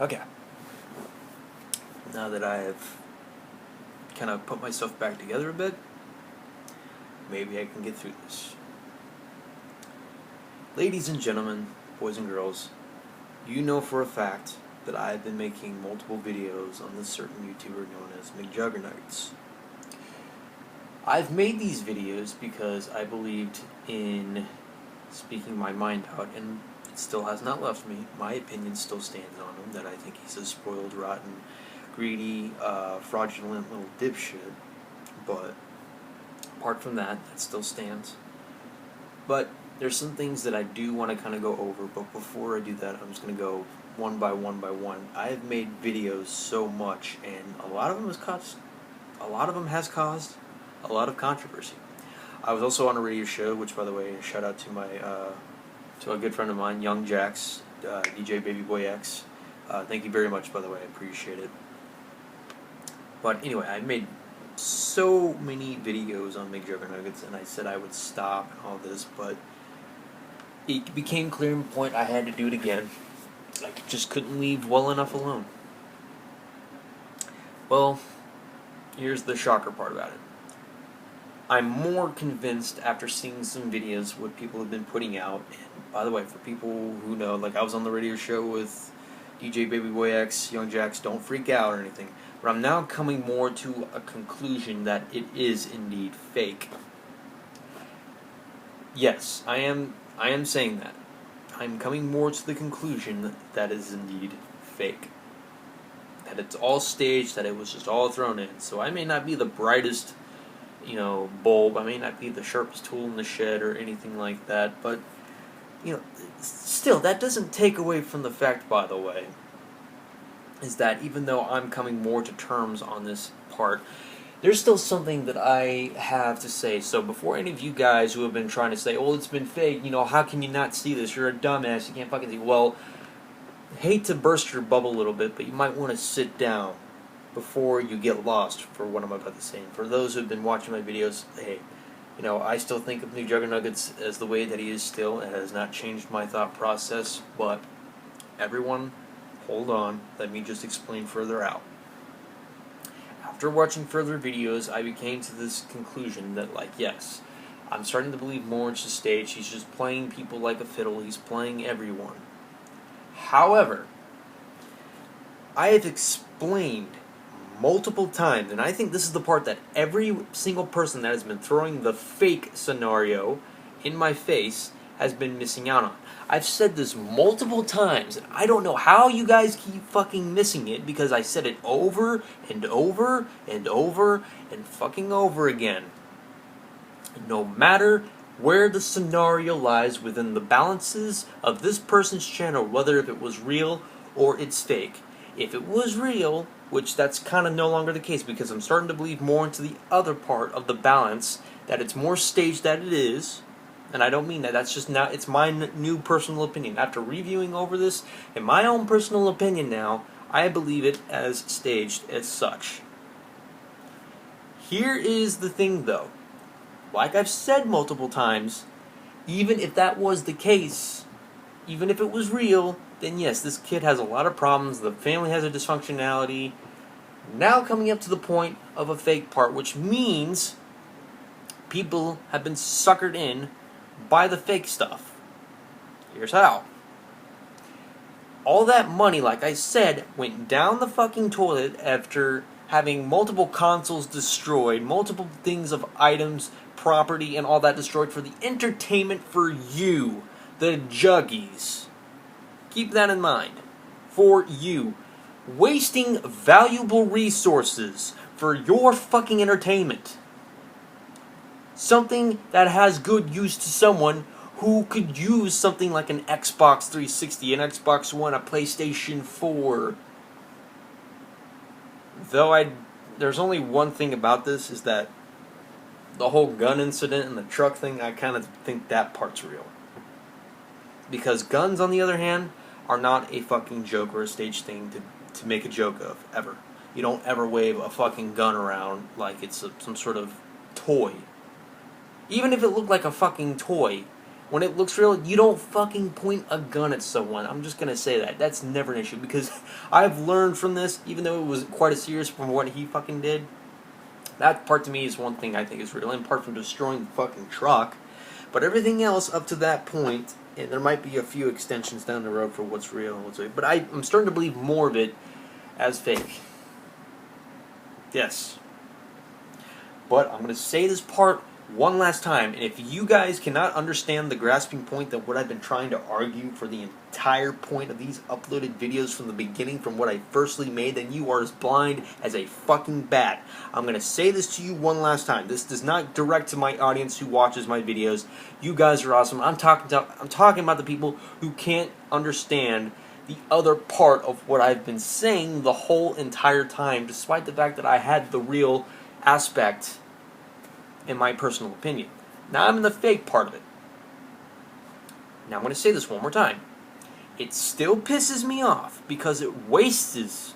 Okay. Now that I have kind of put myself back together a bit, maybe I can get through this. Ladies and gentlemen, boys and girls, you know for a fact that I've been making multiple videos on this certain YouTuber known as Mcjuggernuggets. I've made these videos because I believed in speaking my mind out, and it still has not left me. My opinion still stands on him, that I think he's a spoiled, rotten, greedy, fraudulent little dipshit. But apart from that, that still stands. But there's some things that I do want to kind of go over, but before I do that, I'm just going to go one by one by one. I have made videos so much, and a lot of them has caused a lot of controversy. I was also on a radio show, which, by the way, shout out to my to a good friend of mine, Young Jax, DJ Baby Boy X. Thank you very much, by the way. I appreciate it. But anyway, I made so many videos on Mcjuggernuggets, and I said I would stop and all this, but it became clear in point I had to do it again. I just couldn't leave well enough alone. Well, here's the shocker part about it. I'm more convinced after seeing some videos what people have been putting out. And by the way, for people who know, like I was on the radio show with DJ Baby Boy X, Young Jax, don't freak out or anything. But I'm now coming more to a conclusion that it is indeed fake. Yes, I am saying that. I'm coming more to the conclusion that is indeed fake. That it's all staged, that it was just all thrown in. So I may not be the brightest, bulb. I may not be the sharpest tool in the shed or anything like that, but, still, that doesn't take away from the fact, by the way, is that even though I'm coming more to terms on this part, there's still something that I have to say. So before any of you guys who have been trying to say, oh, it's been fake, how can you not see this? You're a dumbass, you can't fucking see. Well, hate to burst your bubble a little bit, but you might want to sit down before you get lost for what I'm about to say. And for those who have been watching my videos, hey, I still think of Mcjuggernuggets as the way that he is still. It has not changed my thought process, but everyone, hold on, let me just explain further out. After watching further videos, I became to this conclusion that, yes, I'm starting to believe more it's a stage. He's just playing people like a fiddle. He's playing everyone. However, I have explained multiple times, and I think this is the part that every single person that has been throwing the fake scenario in my face has been missing out on. I've said this multiple times, and I don't know how you guys keep fucking missing it, because I said it over and over and over and fucking over again. No matter where the scenario lies within the balances of this person's channel, whether if it was real or it's fake. If it was real, which that's kind of no longer the case, because I'm starting to believe more into the other part of the balance, that it's more staged than it is. And I don't mean that, that's just now, it's my new personal opinion. After reviewing over this, in my own personal opinion now, I believe it as staged as such. Here is the thing though. Like I've said multiple times, even if that was the case, even if it was real, then yes, this kid has a lot of problems, the family has a dysfunctionality. Now coming up to the point of a fake part, which means people have been suckered in by the fake stuff. Here's how. All that money, like I said, went down the fucking toilet after having multiple consoles destroyed, multiple things of items, property, and all that destroyed for the entertainment for you, the juggies. Keep that in mind. For you. Wasting valuable resources for your fucking entertainment. Something that has good use to someone who could use something like an Xbox 360, an Xbox One, a PlayStation 4. Though there's only one thing about this, is that the whole gun incident and the truck thing, I kind of think that part's real. Because guns, on the other hand, are not a fucking joke or a stage thing to make a joke of, ever. You don't ever wave a fucking gun around like it's some sort of toy. Even if it looked like a fucking toy, when it looks real, you don't fucking point a gun at someone. I'm just going to say that. That's never an issue, because I've learned from this, even though it was quite a serious from what he fucking did. That part to me is one thing I think is real, and apart from destroying the fucking truck. But everything else up to that point, and there might be a few extensions down the road for what's real and what's fake, but I'm starting to believe more of it as fake. Yes. But I'm going to say this part one last time, and if you guys cannot understand the grasping point that what I've been trying to argue for the entire point of these uploaded videos from the beginning, from what I firstly made, then you are as blind as a fucking bat. I'm going to say this to you one last time. This does not direct to my audience who watches my videos. You guys are awesome. I'm talking about the people who can't understand the other part of what I've been saying the whole entire time, despite the fact that I had the real aspect in my personal opinion. Now I'm in the fake part of it. Now I'm going to say this one more time. It still pisses me off because it wastes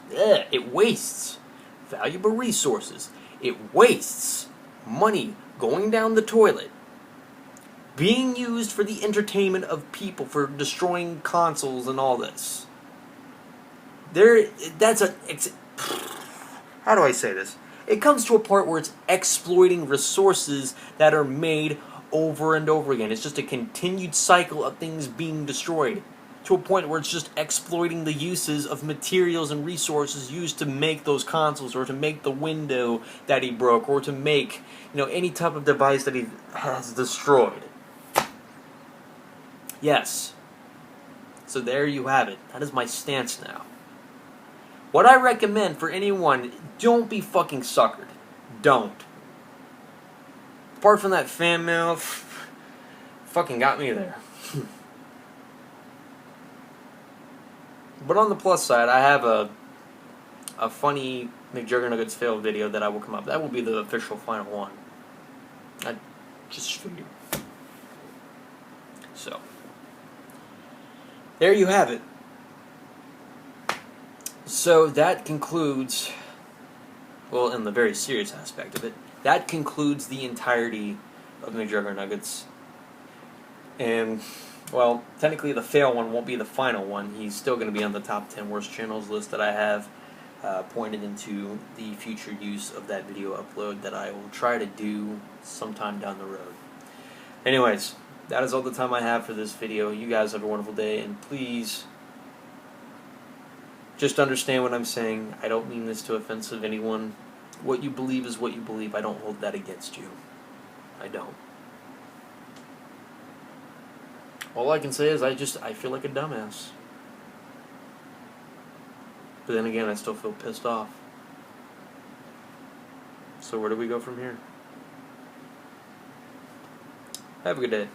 valuable resources. It wastes money going down the toilet, being used for the entertainment of people, for destroying consoles and all this. How do I say this? It comes to a part where it's exploiting resources that are made over and over again. It's just a continued cycle of things being destroyed, to a point where it's just exploiting the uses of materials and resources used to make those consoles, or to make the window that he broke, or to make, any type of device that he has destroyed. Yes. So there you have it. That is my stance now. What I recommend for anyone, don't be fucking suckered. Don't. Apart from that fan mail, fucking got me there. But on the plus side, I have a funny Mcjuggernuggets fail video that I will come up. That will be the official final one. I just figured. So, there you have it. So that concludes, well, in the very serious aspect of it, that concludes the entirety of Mcjuggernuggets. And, well, technically the fail one won't be the final one. He's still going to be on the top 10 worst channels list that I have pointed into the future use of that video upload that I will try to do sometime down the road. Anyways, that is all the time I have for this video. You guys have a wonderful day, and please just understand what I'm saying. I don't mean this to offense anyone. What you believe is what you believe. I don't hold that against you. I don't. All I can say is I feel like a dumbass. But then again, I still feel pissed off. So where do we go from here? Have a good day.